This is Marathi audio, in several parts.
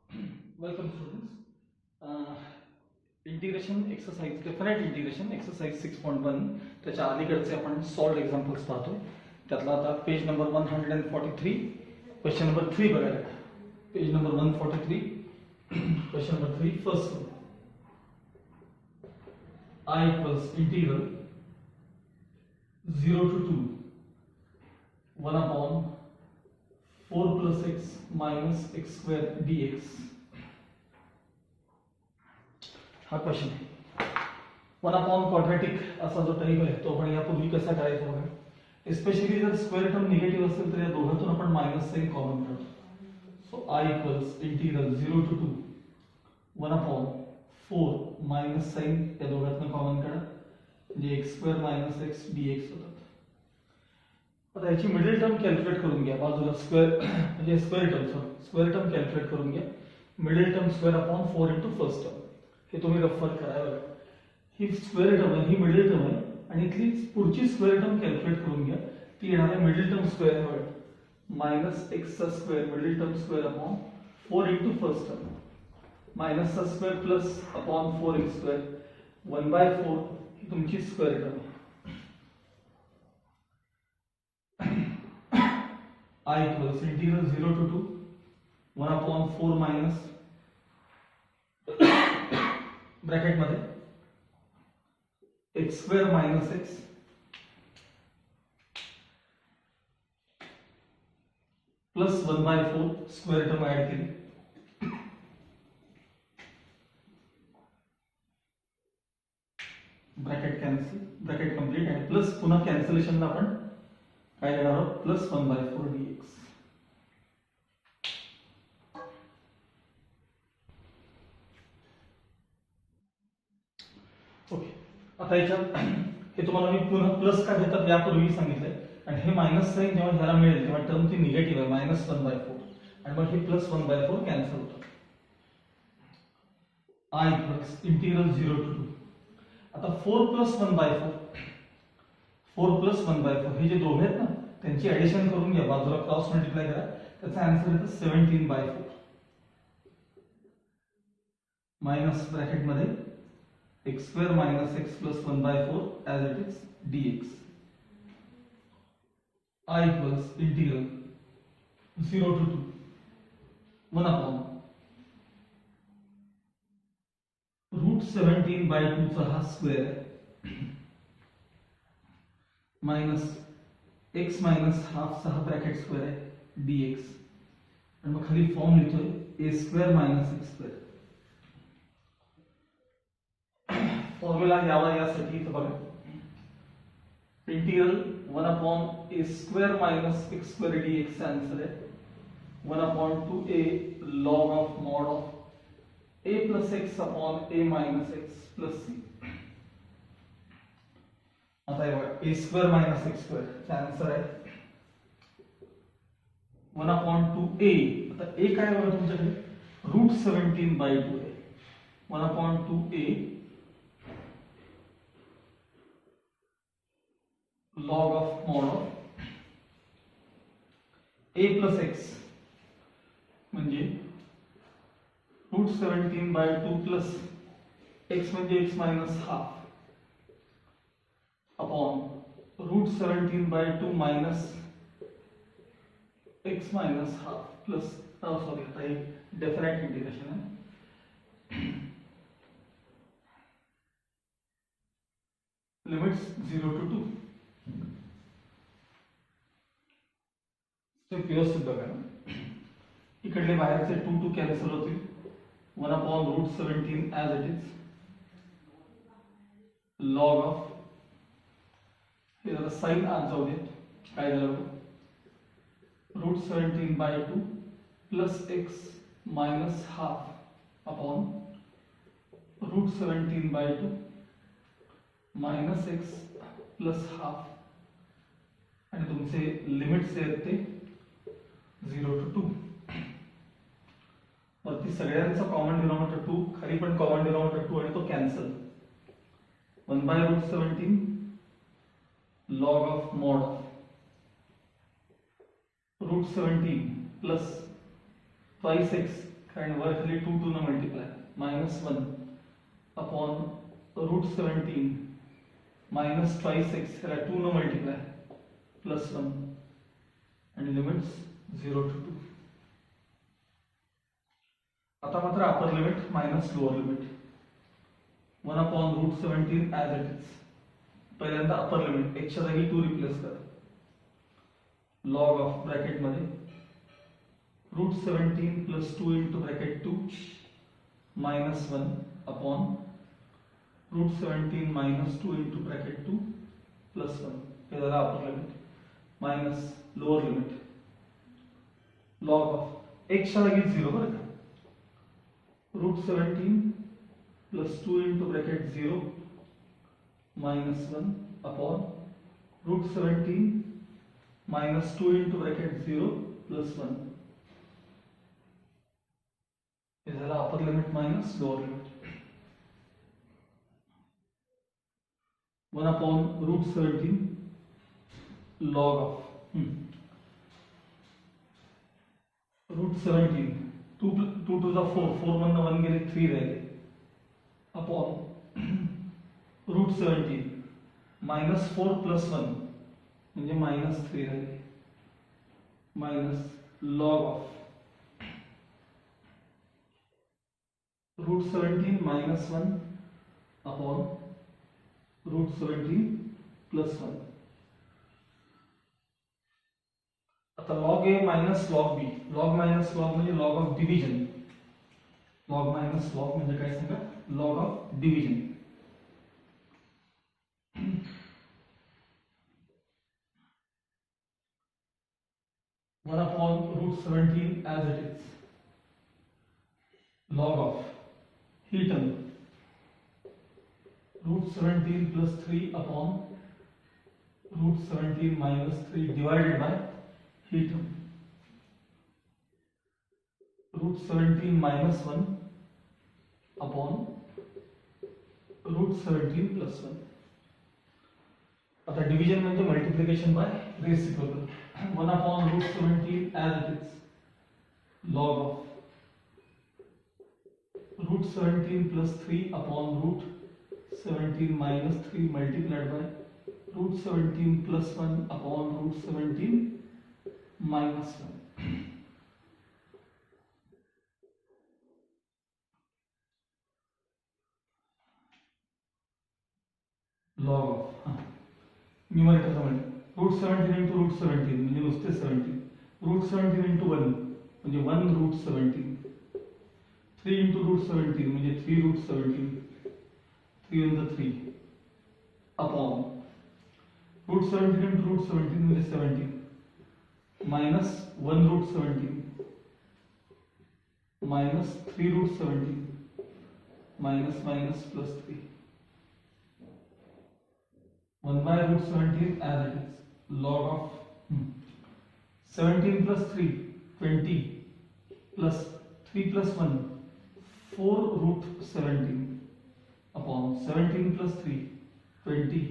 Welcome students. Integration exercise definite integration exercise 6.1 त्याच्या अलीकडचे आपण सॉल्व्ड एक्झाम्पल्स पाहतो. त्यातला आता पेज नंबर 143 क्वेश्चन नंबर 3 बघायला. Page number 143 question number 3 first one. I equals integral 0 to 2 1 upon 4 plus x minus x square dx. हा क्वेश्चन आहे. 1 अपॉन क्वाड्रॅटिक असा जो टाइप आहे तो आपण यापूर्वी कसा करायचा बघा. एस्पेशली जर स्क्वेअर टर्म निगेटिव्ह असेल तर या दोघांतून आपण मायनस साइन कॉमन काढतो. So I equals integral 0 to 2 1 upon 4 minus sign या दोघांतून कॉमन काढा म्हणजे x square minus x dx होतात. आता याची मिडल टर्म कॅल्क्युलेट करून घ्या. बाजूला स्क्वेअर म्हणजे स्क्वेअर टर्म कॅल्क्युलेट करून घ्या. Middle term square upon 4 into first term हे तुम्ही रेफर करा. ही स्क्वेअर टर्म आहे, ही मिडल टर्म आहे आणि इथली पुढची स्क्वेअर टर्म कॅल्क्युलेट करून घ्या. ती येणार आहे मिडल टर्म स्क्वेअर होईल मायनस एक्स चा square middle term square upon 4 into first term minus चा square plus upon 4x square 1/4 ही तुमची स्क्वेअर टर्म आहे. I equals integral 0 to 2 1 upon 4 minus bracket मध्ये x square minus x plus 1/4 square term add केली. ब्रॅकेट कॅन्सल ब्रॅकेट कंप्लीट आणि प्लस पुन्हा कॅन्सलेशनला आपण काय देणार आहोत प्लस 1/4 dx. ओके. आता याच्यात हे तुम्हाला मी पुन्हा प्लस का घेतात यापूर्वी सांगितलंय आणि हे मायनस साइन जेव्हा ह्याला मिळेल तेव्हा टर्म ती निगेटिव्ह आहे मायनस 1/4 आणि मग हे प्लस 1/4 कॅन्सल होतं. I equals integral 0 to 2. आता 4 प्लस 1/4 4 प्लस 1/4 हे जे दोघे आहेत ना त्यांची ऍडिशन करून घ्या. बाजूला क्रॉस मल्टिप्लाय करा. त्याचा आन्सर येतो 17/4 मायनस ब्रॅकेट मध्ये x square minus x plus 1/4 as it is dx. I equals integral 0 to 2 1 upon route 17/2 चा हा square minus x minus half चा हा ब्रॅकेट स्क्वेअर आहे dx आणि मग खाली फॉर्म लिहितोय a square minus x square. Formula यावा यासाठी इथं बघा integral 1 upon a square minus x square dx चा आन्सर आहे 1 upon 2a log of mod of a plus x upon a minus x plus c. आता हे बघा a square minus x square चा आन्सर आहे 1 अपॉन 2a. आता a काय बघा तुमच्याकडे रूट 17/2 आहे 1 upon 2a log of mod of a plus x म्हणजे रूट 17/2 प्लस x म्हणजे x minus half upon root 17/2 minus x minus half plus sorry आता हे डेफिनेट इंटिग्रेशन आहे. लिमिट्स 0 to 2 व्यवस्थित बघा. इकडले बाहेरचे 2 कॅन्सल होतील 1 upon root 17 as it is log of हे जरा साइन आत जाऊ देत. काय झालं root 17/2 plus x minus half upon root 17/2 minus x plus half आणि तुमचे लिमिट्स आहेत ते 0 to 2. वरती सगळ्यांचा कॉमन डिनॉमिनेटर 2 खाली पण कॉमन डिनॉमिनेटर 2 आणि तो cancel 1/√17 log of mod root 17 plus twice x कारण वर खाली 2 2 न multiply -1 upon √17 minus twice x ह्याला 2 न मल्टिप्लाय +1 आणि लिमिट्स 0 to 2. आता मात्र upper limit minus lower limit 1 upon √17 as it is. पहिल्यांदा अपर लिमिट x च्या जागी 2 रिप्लेस करा. लॉग ऑफ ब्रॅकेट मध्ये √17 plus 2 into bracket 2 -1 upon √17 minus 2 into bracket 2 plus 1. हे झालं upper limit minus lower limit log of x च्या जागी 0 बरं का. √17 plus 2 into bracket 0 -1 upon √17 minus 2 into bracket 0 plus 1. हे झालं upper limit minus lower limit 1 upon √17 log of √17 2 to the 4 4 मधनं 1 गेले 3 राहिले अपॉन √17 -4 + 1 म्हणजे -3 राहिले मायनस लॉग ऑफ √17 -1 अपॉन √17 + 1. आता लॉग ए मायनस लॉग बी. लॉग मायनस लॉग म्हणजे log of division. Log minus log म्हणजे काय सांगा? Log of division. One upon √17 as it is. Log of he term √17 plus 3 upon √17 minus 3 divided by he term √17 minus 1 upon √17 plus 1. आता डिव्हिजन म्हणजे multiplication bye reciprocal. 1 upon √17 as it is. log of √17 plus 3 upon √17 minus 3 multiplied by √17 plus 1 upon √17 minus 1. log of numerator म्हणजे √17 into √17 म्हणजे नुसते 17. √17 into 1 म्हणजे 1 √17. 3 into √17 म्हणजे 3 √17. 3 on the 3 upon √17 into √17 म्हणजे 17 minus 1 √17 minus 3 √17 minus minus plus 3. 1 by √17 as it is. log of 17 plus 3 20 plus 3 plus 1 4 √17 upon 17 plus 3 20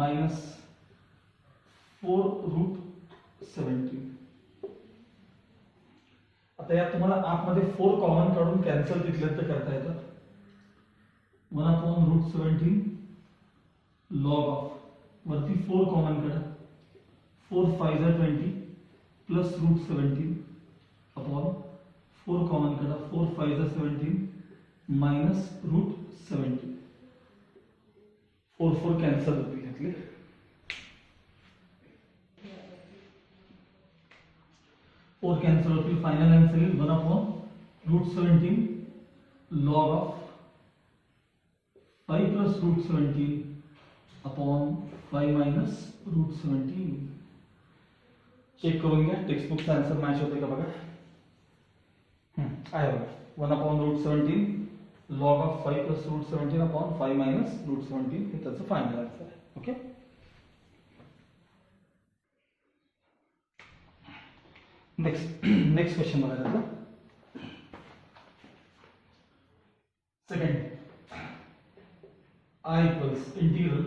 minus 4 √17. आता यात तुम्हाला आतमध्ये 4 कॉमन काढून कॅन्सल तिथले तर करता येतात. 1 upon √17 log of वरती 4 कॉमन काढा. 4 5 20 प्लस √17 अपॉन 4 कॉमन काढा. 4 5 17 मायनस √17. 4 4 कॅन्सल होतील घेतले. 4 कॅन्सल होतील. फायनल आन्सर येईल 1 upon √17 log of 5 plus √17 upon 5 minus √17. Check करून घ्या टेक्स्टबुकचा आन्सर मॅच होते का बघा. आहे बघा. 1 upon √17 log of 5 plus √17 upon 5 minus √17 हे त्याचं फायनल आन्सर आहे. ओके. नेक्स्ट क्वेश्चन बघायला. Second I equals integral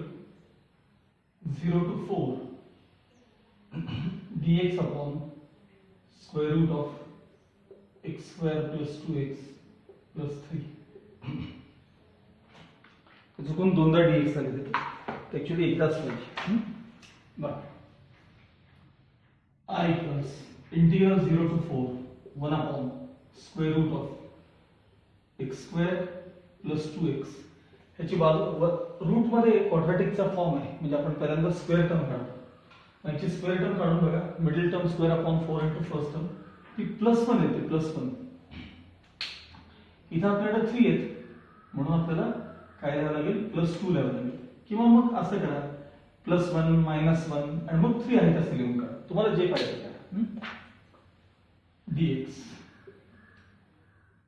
0 to 4 dx upon square root of x square plus 2x plus 3. चुकून दोनदा dx आले तिथे, ऍक्च्युली एकदाच पाहिजे. बरं, I equals integral 0 to 4 1 upon square root of x square plus 2x. ह्याची बाजू रूट मध्ये क्वाड्रॅटिकचा फॉर्म आहे, म्हणजे आपण पहिल्यांदा स्क्वेअर टर्म काढतो. याची स्क्वेअर टर्म काढून बघा, middle term square upon 4 into first term, ती +1 येते, +1. इथं आपल्याकडे 3 येते, म्हणून आपल्याला काय लिहावं लागेल, +2 लिहावं लागेल. किंवा मग असं करा, +1 -1 आणि मग 3 आहे तसं लिहून काढा, तुम्हाला जे पाहिजे त्या. dx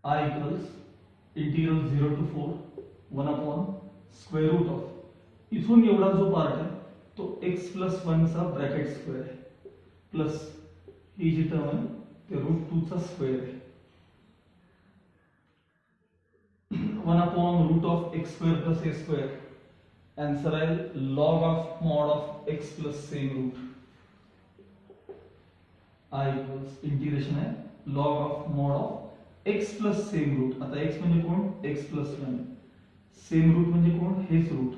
I equals integral 0 to 4 1 upon square root of, इथून एवढा जो पार्ट आहे तो x plus 1 चा ब्रॅकेट स्क्वेअर आहे, प्लस ही जी टर्म आहे ते √2 चा स्क्वेअर आहे, 1 upon root of x square plus a square. Answer आहे log of mod of x plus same root. I equals integration आहे log of mod of x plus same root. आता x म्हणजे कोण, x plus 1, सेम रूट म्हणजे कोण, हेच रूट,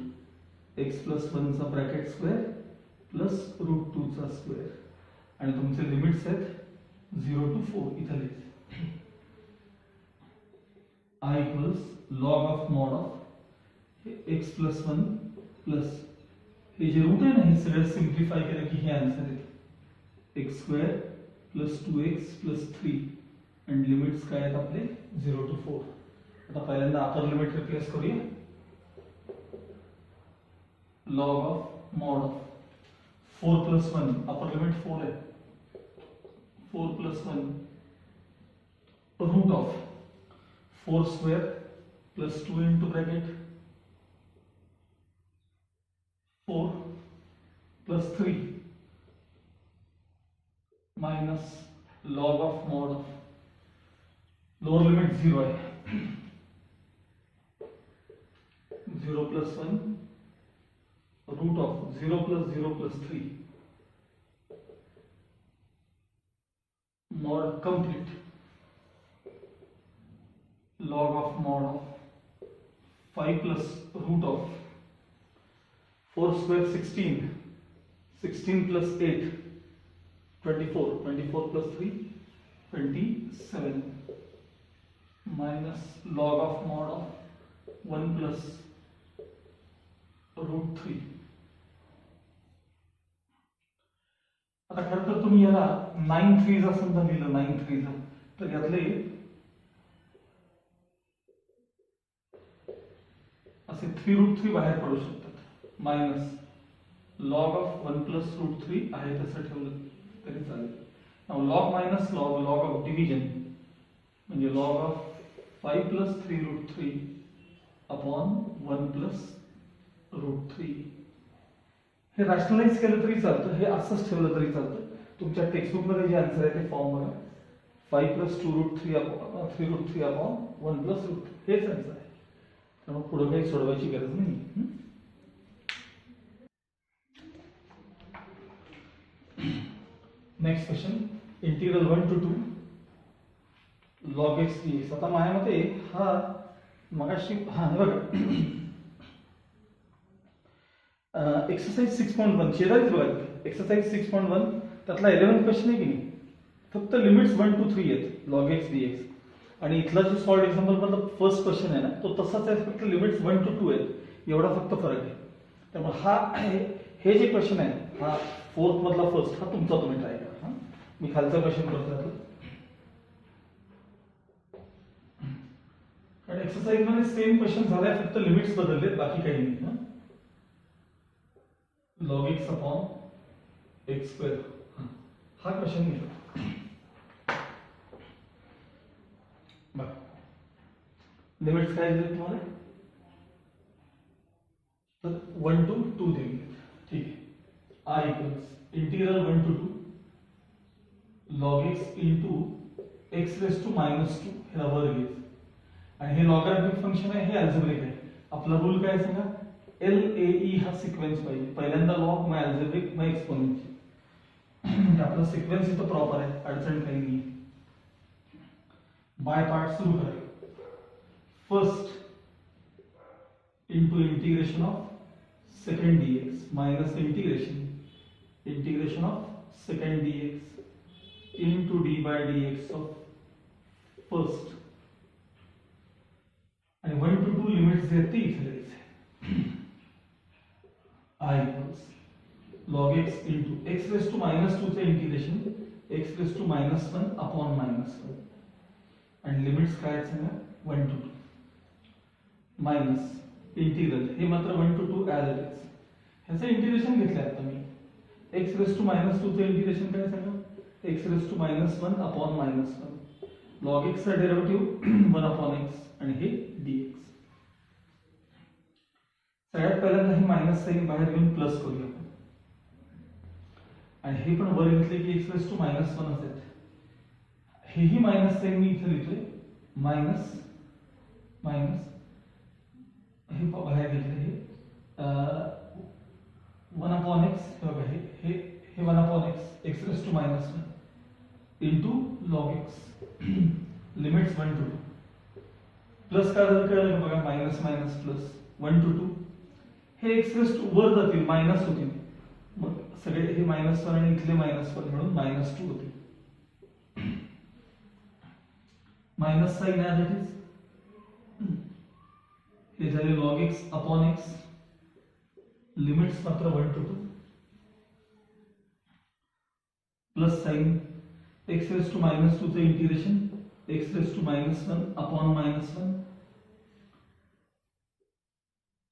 x plus 1 चा ब्रॅकेट स्क्वेअर प्लस √2 चा स्क्वेअर. आणि तुमचे लिमिट्स आहेत 0 to 4 इथे लिहायचे. I equals log of mod of x plus 1 plus हे जे रूट आहे ना, हे सगळं सिम्प्लिफाय केलं की हे आन्सर आहे x square plus 2x plus 3 आणि लिमिट्स काय आहेत आपले 0 to 4. आता पहिल्यांदा अपर लिमिट रिप्लेस करूया, log of mod of 4 plus 1, upper limit 4 आहे, 4 plus 1 root of 4 square plus 2 into bracket 4 plus 3 minus log of mod of lower limit 0 है, 0 plus 1 root of 0 plus 3 mod complete, log of mod of 5 plus root of 4 square 16, 16 plus 8 24, 24 plus 3 27 minus log of mod of 1 plus √3. आता खरं तर तुम्ही याला 9 3 समजा लिहिलं, 9 3 तर यातले असे 3√3 बाहेर पडू शकतात, मायनस लॉग ऑफ 1 प्लस √3 आहे तसं ठेवलं तरी चालेल. Log minus log, log of division म्हणजे log of 5 plus 3√3 upon 1 plus √3. हे रॅशनलाइज केलं तरी चालतं, हे असंच ठेवलं तरी चालतं. तुमच्या टेक्स्टबुक मध्ये जे आन्सर आहे ते फॉर्म बघा, 5 प्लस 2√3 अपॉन 1 प्लस √3 हेच आन्सर आहे. त्यामुळे पुढे काही सोडवायची गरज नाही. Next question, integral 1 to 2 log x dx. आता माझ्या मते हा मगाशी हे बघा एक्सरसाइज 6.1 शेजारीच बघा, एक्सरसाइज 6.1 त्यातला 11 क्वेश्चन आहे की नाही, फक्त लिमिट्स 1 to 3 आहेत log x dx. आणि इथला जो सॉल्व एक्झाम्पल मधला फर्स्ट क्वेश्चन आहे ना, तो तसाच आहे, फक्त लिमिट्स 1 to 2 आहेत, एवढा फक्त फरक आहे. त्यामुळे हा हे जे क्वेश्चन आहे हा फोर्थ मधला फर्स्ट, हा तुमचा तुम्ही ट्राय करा. मी खालचा क्वेश्चन करतो, कारण एक्सरसाइज मध्ये सेम क्वेश्चन झालाय, फक्त लिमिट्स बदललेत, बाकी काही नाही. log x upon x square हा क्वेश्चन घेतो. लिमिट्स काय दिले तुम्हाला, तर 1 to 2 दिले. ठीक आहे. I equals integral 1 to 2 log x into x raised to -2 ह्याला वर घेत. आणि हे लॉगॅरिथमिक फंक्शन आहे, हे अल्जेब्रिक आहे. आपला रूल काय सांगा, LAE हा सिक्वेन्स पाहिजे, पहिल्यांदा लॉग मग अल्जेब्रिक मग एक्सपोनेन्शियल. आपला सिक्वेन्स इथं प्रॉपर आहे, अडचण काही नाही. बाय पार्ट सुरू करें. First into integration of second dx minus integration of second dx into d by dx of first. आणि 1 to 2 लिमिट्स जे ते इथे लिहायचे. I equals log x into x raised to minus 2 चे integration x raised to minus 1 upon minus 1 आणि लिमिट्स काय आहेत सांगा 1 to 2 मायनस इंटिग्रल हे मात्र 1 to 2 ॲज इट इज. ह्याचं इंटिग्रेशन घेतलं आता मी x raised to minus 2 चे इंटिग्रेशन काय सांगा x raised to minus 1 upon minus 1 log x चा डेरिव्हेटिव्ह 1 upon x आणि हे dx. सगळ्यात पहिल्यांदा हे मायनस साइन बाहेर घेऊन प्लस करूया आपण आणि हे पण वर घेतले की x raised to minus 1 असेल. हेही मायनस साइन मी इथे लिहितोय मायनस मायनस हे बाहेर घेतले हे 1 upon x बघा हे 1 upon x x raised to minus 1 into log x limits 1 to 2 plus काय झालं कळलं बघा मायनस मायनस प्लस 1 to 2 हे x raised to वर जातील मायनस होतील मग सगळे हे मायनस 1 आणि इथले मायनस 1 म्हणून मायनस 2 होतील. Minus sign as it is हे झाले log x upon x limits मात्र 1 to 2 plus sign x raised to minus 2 चे integration x raised to minus 1 upon minus 1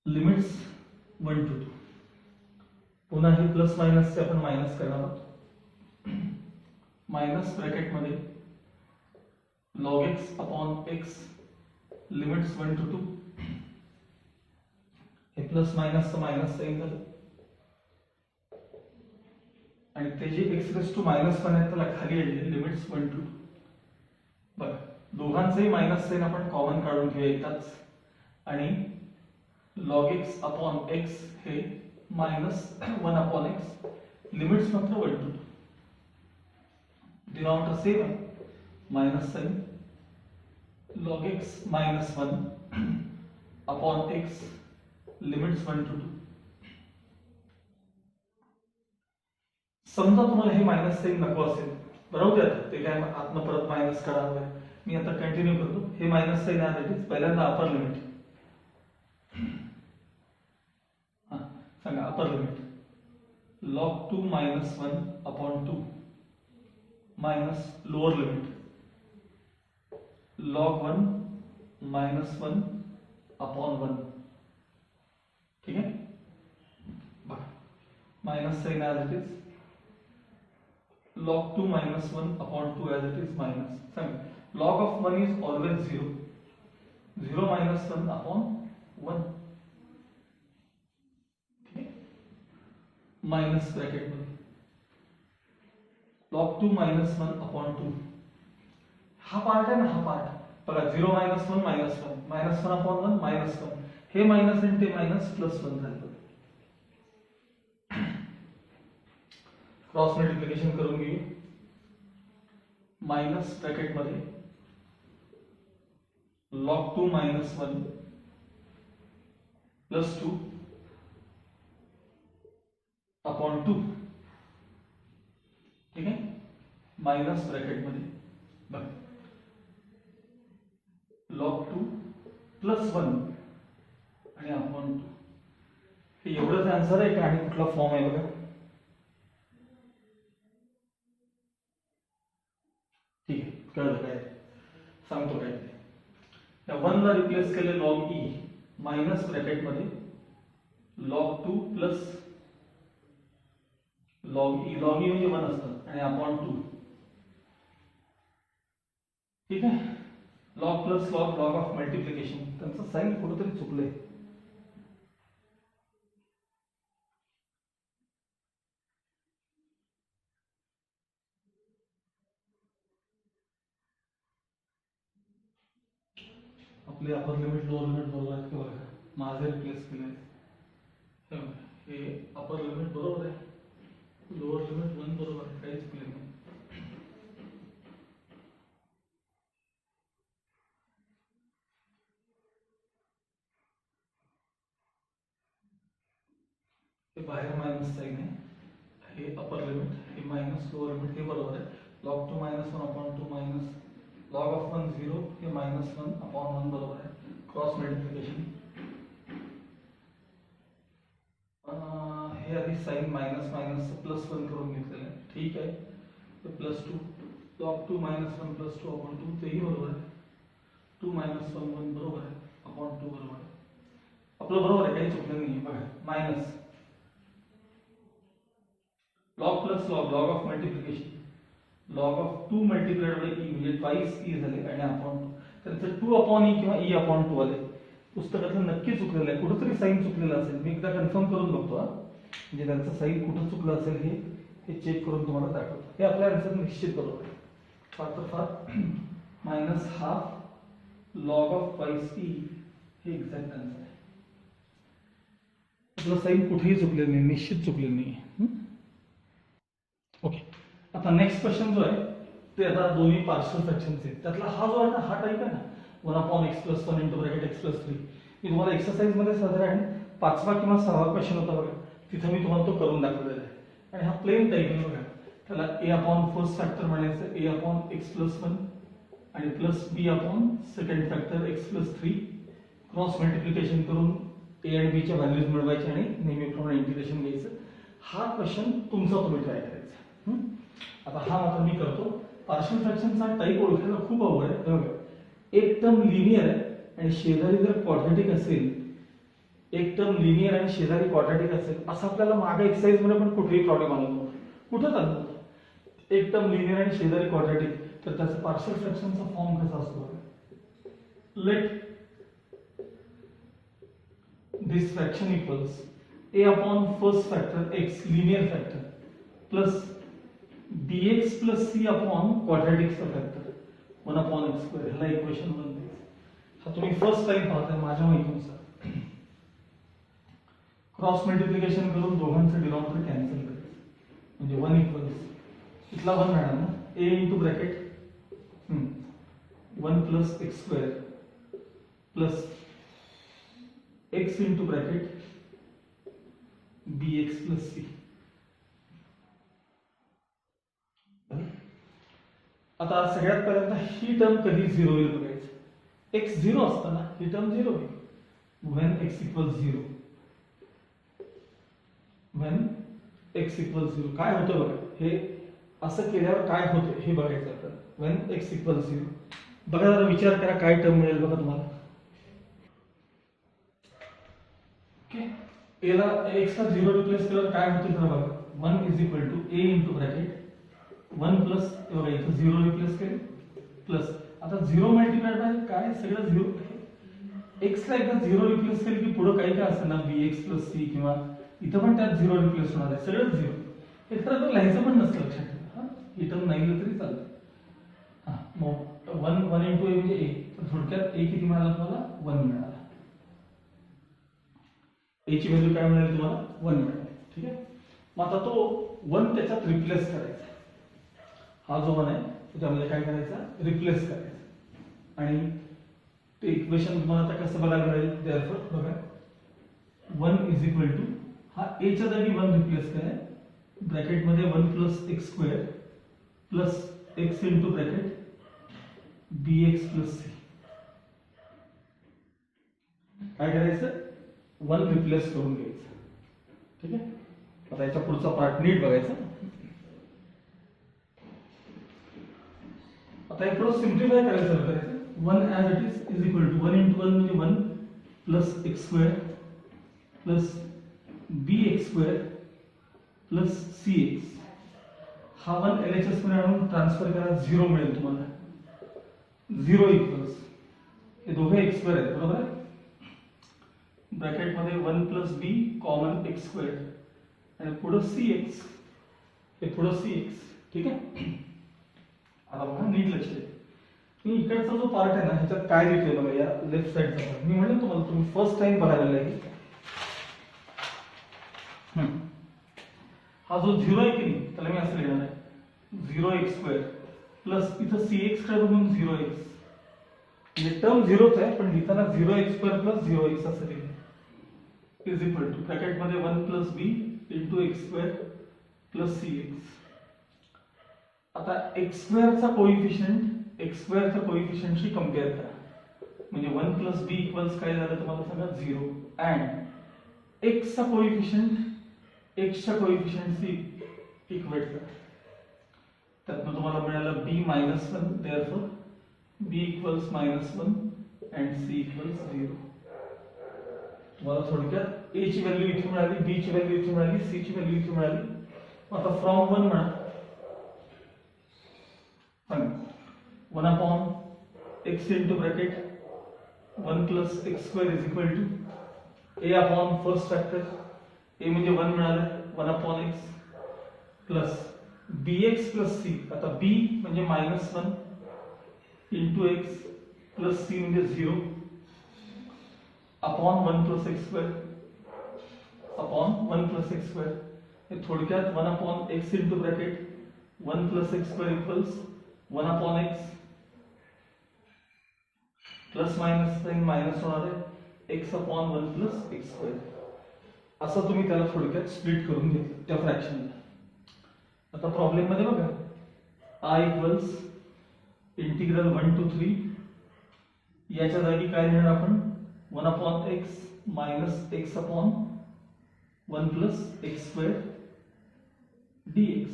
limits 1 to 2 पुन्हा हे प्लस मायनस चे आपण मायनस करणार आहोत. मायनस ब्रॅकेट मध्ये log x upon x limits 1 to 2 हे प्लस मायनस मायनस साइन झालं आणि ते जे x raised to minus 1 आहे त्याला खाली आणले लिमिट्स 1 to 2. बरं दोघांचेही मायनस साइन आपण कॉमन काढून घेऊया एकदाच आणि log x upon x हे मायनस 1 upon x लिमिट्स मात्र 1 to 2. डिनॉमिनेटर सेम आहे minus sign log x minus 1 upon x limits 1 to 2. समजा तुम्हाला हे मायनस साइन नको असेल बरोबर आहे ते काय आत्म परत मायनस करावं आहे मी आता कंटिन्यू करतो. हे minus sign as it is पहिल्यांदा अपर लिमिट सांगा upper limit log 2 minus 1 upon 2 minus lower limit log 1 minus 1 upon 1. ठीक है minus sign as it is log 2 minus 1 upon 2 as it is minus. Log of 1 is always 0. 0 minus 1 upon 1. ठीक है माइनस ब्रैकेट में log 2 minus 1 upon 2 हा पार्ट है ना हा पार्ट बघा 0 minus 1 minus 1 minus 1 upon 1 minus 1 हे माइनस आणि ते माइनस प्लस 1 झालं. क्रॉस मल्टिप्लिकेशन करून घेऊ माइनस ब्रॅकेट मध्ये log 2 minus 1 plus 2 upon 2. ठीक है माइनस ब्रॅकेट मध्ये बघ log 2 plus 1 आणि अपॉन 2 हे एवढंच आन्सर आहे का आणि कुठला फॉर्म आहे बघा. ठीक आहे कळलं काय सांगतो काय त्या 1 ला रिप्लेस केले log e माइनस ब्रॅकेट मध्ये log 2 प्लस log e म्हणजे 1 असतं आणि अपॉन 2. ठीक आहे log plus log of multiplication त्यांचं साइन कुठेतरी चुकलंय. आपले अपर लिमिट लोअर लिमिट बरोबर आहेत का बघा माझे रिप्लेस केले हे अपर लिमिट बरोबर आहे लोअर लिमिट 1 बरोबर आहे काहीच चुकले नाही. हे बाहेर मायनस साइन आहे, हे अपर लिमिट, हे मायनस लोअर लिमिट, हे बरोबर आहे. Log 2 minus 1 upon 2 minus log of 1 0, हे मायनस 1 अपॉन 1 बरोबर आहे. क्रॉस मल्टिप्लिकेशन हे आधी साइन मायनस मायनस प्लस 1 करून घेतलेलं आहे, ठीक आहे. ते plus 2 log 2 minus 1 plus 2 upon 2, तेही बरोबर आहे. 2 मायनस 1 1 बरोबर आहे, अपॉन 2 बरोबर आहे. आपलं बरोबर आहे, काही चुकलं नाही. बघा minus log plus log, log of multiplication, log of 2 multiplied by e म्हणजे ट्वाइस e झाले आणि अपॉन 2. तर ते 2 अपॉन e किंवा e अपॉन 2 आले. पुस्तकातलं नक्की चुकलेलं आहे, कुठेतरी साइन चुकलेलं असेल. मी एकदा कन्फर्म करून बघतो हा, म्हणजे त्यांचं साइन कुठं चुकलं असेल हे चेक करून तुम्हाला दाखवतो. हे आपल्या आन्सर निश्चित बरोबर आहे. फार तर फार minus half log of twice e हे एक्झॅक्ट आन्सर आहे. आपलं साइन कुठेही चुकलेलं नाही, निश्चित चुकलेलं नाही. ओके, आता नेक्स्ट क्वेश्चन जो आहे ते आता दोन्ही पार्शियल फ्रॅक्शन्स आहेत. त्यातला हा जो आहे ना, हा टाईप आहे ना, 1 upon x plus 1 into bracket x plus 3. मी तुम्हाला एक्सरसाइज मध्ये साधारण 5वा किंवा 6वा क्वेश्चन होता बघा, तिथं मी तुम्हाला तो करून दाखवलेला आहे. आणि हा प्लेन टाईप आहे बघा, त्याला a अपॉन फर्स्ट फॅक्टर म्हणायचं, a अपॉन x प्लस 1 आणि plus b upon second factor x plus 3. Cross multiplication करून a आणि b च्या व्हॅल्यूज मिळवायचे आणि नेहमीप्रमाणे इंटिग्रेशन घ्यायचं. हा क्वेश्चन तुमचा तुम्ही ट्राय करायचा. आता हा मात्र मी करतो. पार्शियल फ्रॅक्शनचा टाईप ओळखायला खूप अवघड आहे. बघा, एक टर्म लिनियर आहे आणि शेजारी जर क्वाड्रॅटिक असेल, एक टर्म लिनियर आणि शेजारी क्वाड्रॅटिक असेल, असं आपल्याला मागे एक्सरसाइज मध्ये पण कुठेही प्रॉब्लेम आला नव्हता. कुठंच आला नव्हता. एक टर्म लिनियर आणि शेजारी क्वाड्रॅटिक, तर त्याचा पार्शियल फ्रॅक्शनचा फॉर्म कसा असतो? Let this fraction equals a upon first factor x linear factor plus bx plus c upon क्वाड्रॅटिकचा फॅक्टर 1 अपॉन x स्क्वेअर. ह्याला इक्वेशन 1 द्यायचं. हा तुम्ही फर्स्ट टाइम पाहताय माझ्या माहितीनुसार. क्रॉस मल्टिप्लिकेशन करून दोघांचं डिनॉमिनेटर कॅन्सल करायचं, म्हणजे 1 इक्वल्स इथला 1 राहणार ना, a into bracket 1 plus x square plus x into bracket bx plus c. आता सगळ्यात पहिल्यांदा ही टर्म कधी 0 होईल बघायचं. x 0 असताना ही टर्म 0 होईल. when x equals 0, when x equals 0 काय होतं बघा, हे असं केल्यावर काय होतं हे बघायचं आपल्याला. when x equals 0 बघा, जरा विचार करा काय टर्म मिळेल बघा तुम्हाला. ओके, a ला x ला 0 रिप्लेस केल्यावर काय होतं जरा बघा. 1 is equal to a into bracket 1 plus, बघा इथं 0 रिप्लेस केले प्लस, आता 0 मल्टिप्लाइड बाय काय, सगळं 0. x ला एकदा 0 रिप्लेस केलं की पुढे काही काय असतं ना, bx प्लस c, किंवा इथं पण त्यात 0 रिप्लेस होणार आहे, सगळं 0. हे खरं तर लिहायचं पण नसतं, लक्षात ठेवा. हा, ही टर्म नाही लिहिलं तरी चालतं. हा, मग 1 इंटू a म्हणजे a, तर थोडक्यात a किती मिळाला तुम्हाला? 1 मिळाला. a ची व्हॅल्यू काय मिळाली तुम्हाला? 1 मिळाली. ठीक आहे, मग आता तो 1 त्याच्यात रिप्लेस करायचा. हा जो 1 आहे त्याच्यामध्ये काय करायचा? रिप्लेस करायचा. आणि ते इक्वेशन तुम्हाला आता कसं बघायला मिळेल? देअरफॉर बघा, 1 इज इक्वल टू, हा a च्या जागी 1 रिप्लेस केलाय, ब्रॅकेट मध्ये 1 plus x square plus x into bracket bx plus c. काय करायचं? 1 रिप्लेस करून घ्यायचं. ठीक आहे, आता याच्या पुढचा पार्ट नीट बघायचा. आता हे थोडं सिम्प्लिफाय करायचं. 1 as it is equal to 1 into 1 म्हणजे 1 plus x square plus bx square plus cx. हा 1 LHS मध्ये आणून ट्रान्सफर करा, 0 मिळेल तुम्हाला. 0 इक्वल्स, हे दोघे x स्क्वेअर आहेत, बरोबर आहे. ब्रॅकेट मध्ये 1 plus b common x square आणि पुढे cx, हे पुढे cx. ठीक आहे, आता बघा नीट लक्ष द्या. मी इकडचा जो पार्ट आहे ना, ह्याच्यात काय लिहितोय बघा, या लेफ्ट साइडचा पार्ट. मी म्हणलं तुम्हाला, तुम्ही फर्स्ट टाइम बघायला लागेल. हा जो 0 आहे की नाही, त्याला मी असं लिहिणार आहे 0x स्क्वेअर प्लस इथं cx कडे बघून 0x. म्हणजे टर्म 0च आहे पण लिहिताना 0x स्क्वेअर प्लस 0x असं लिहिलं. इज इक्वल टू ब्रॅकेटमध्ये 1 plus B into X square plus C X. आता एक्स स्क्वेअरचा कोइफिशियंटशी कम्पेअर करा. म्हणजे 1 प्लस बी इक्वल्स काय झालं तुम्हाला सांगा 0 अँड एक्सच्या कोइफिशियंटशी इक्वेट करा. त्यातनं तुम्हाला मिळालं b -1. Therefore b equals -1 and c equals 0. तुम्हाला थोडक्यात a ची व्हॅल्यू इथे मिळाली, b ची व्हॅल्यू इथे मिळाली, c ची व्हॅल्यू इथे मिळाली. आता फ्रॉम 1 म्हणा 1 upon x into bracket 1 plus x square is equal to a upon first factor. a म्हणजे 1 मिळालं 1 upon x plus bx plus c. आता b म्हणजे -1 into x plus c म्हणजे 0 upon 1 plus x square हे थोडक्यात 1 upon x into bracket 1 plus x square equals 1 upon x plus minus sign minus होणार आहे x upon 1 plus x square. असं तुम्ही त्याला थोडक्यात स्प्लिट करून घेतलं त्या फ्रॅक्शनला. आता प्रॉब्लेम मध्ये बघा i इक्वल्स इंटिग्रल 1 to 3. याच्या जागी काय लिहिणार आपण 1 upon x minus x upon 1 plus x square dx.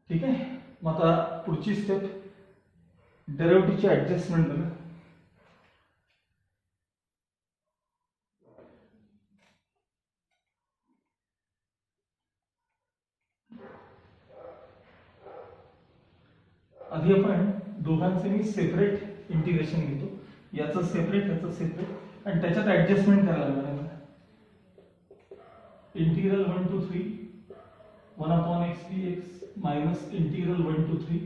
ठीक आहे. मग आता पुढची स्टेप डेरिव्हेटिव्हची ऍडजस्टमेंट बघा. आधी आपण दोघांचे मी सेपरेट इंटिग्रेशन घेतो. याचं सेपरेट आणि त्याच्यात ऍडजस्टमेंट करायला लागणार. Integral 1 to 3 1 upon x dx minus integral 1 to 3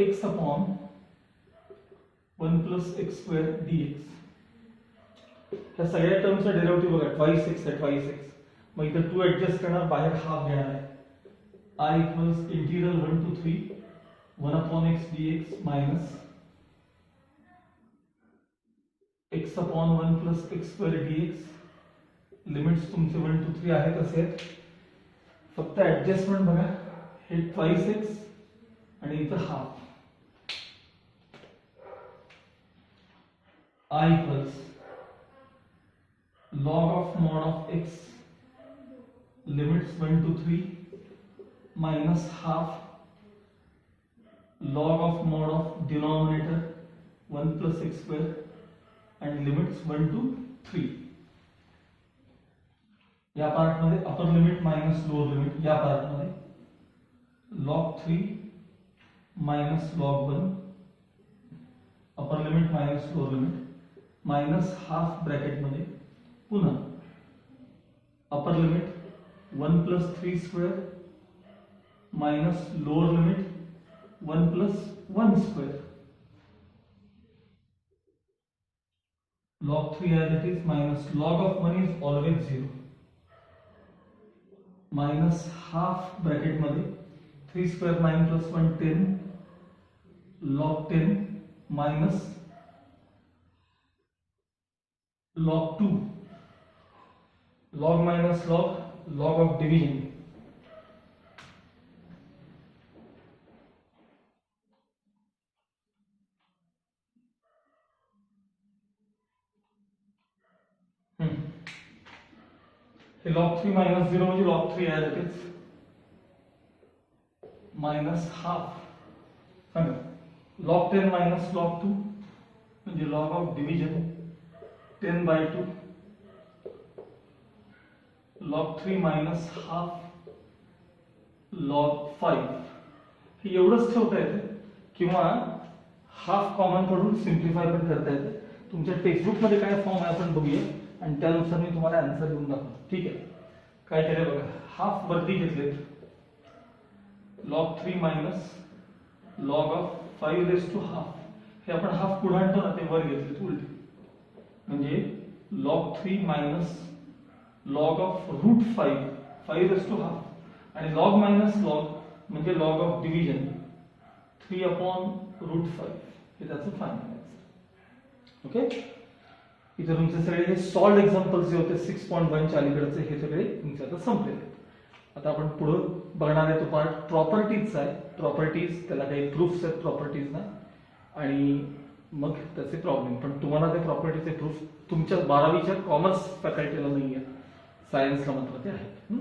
x upon 1 plus x square dx. ह्या सगळ्या टर्मचा डेरिव्हेटिव्ह बघा twice x आहे twice x. मग इथे 2 ऍडजस्ट करणार, बाहेर हाफ घेणार आहे. i equals integral 1 to 3 1 upon x dx minus x upon 1 plus x square dx. Limits तुमचे 1 to 3 आहेत असे आहेत. फक्त ऍडजस्टमेंट बघा. हे twice x आणि इथं half. i equals log of mod of x limits 1 to 3 minus half log of mod of denominator 1 plus x square and limits 1 to 3. या पार्ट मध्ये upper limit minus lower limit. या पार्ट मध्ये log 3 minus log 1 upper limit minus lower limit minus half bracket मध्ये पुन्हा upper limit 1 plus 3 square minus lower limit 1 plus 1 square. log 3 as it is minus log of 1 is always 0 minus half bracket मध्ये 3 square 9 plus 1 10 log 10 minus log 2 log minus log of division. हे log 3 minus 0 म्हणजे log 3 as it is minus half. log 10 minus log 2 म्हणजे log of division 10 by 2 log 3 minus half log 5. हे एवढंच ठेवता येतं किंवा हाफ कॉमन कडून सिम्प्लिफाय पण करता येतं. तुमच्या टेक्स्टबुक मध्ये काय फॉर्म आहे आपण बघूया आणि त्यानुसार मी तुम्हाला आन्सर देऊन दाखवतो. ठीक आहे. काय केलं बघा. हाफ वरती घेतलेत log 3 minus log of 5 raised to half. हे आपण हाफ पुढे आणतो ना ते वर घेतलेत उलटे. म्हणजे log 3 minus log of root 5 raised to half आणि log minus log म्हणजे log of division 3 upon root 5. हे त्याचं फायनल आन्सर. ओके. इथे तुमचे सगळे हे सॉल्ड एक्झाम्पल्स जे होते 6.1च्या अलीकडचे हे सगळे तुमचे आता संपलेले आहेत. आता आपण पुढं बघणार आहे तो पार्ट प्रॉपर्टीजचा आहे. प्रॉपर्टीज, त्याला काही प्रूफ्स आहेत प्रॉपर्टीजना आणि मग त्याचे प्रॉब्लेम. पण तुम्हाला ते प्रॉपर्टीचे प्रूफ तुमच्या 12वीच्या कॉमर्स फॅकल्टीला नाही आहे, सायन्सला मात्र ते आहेत.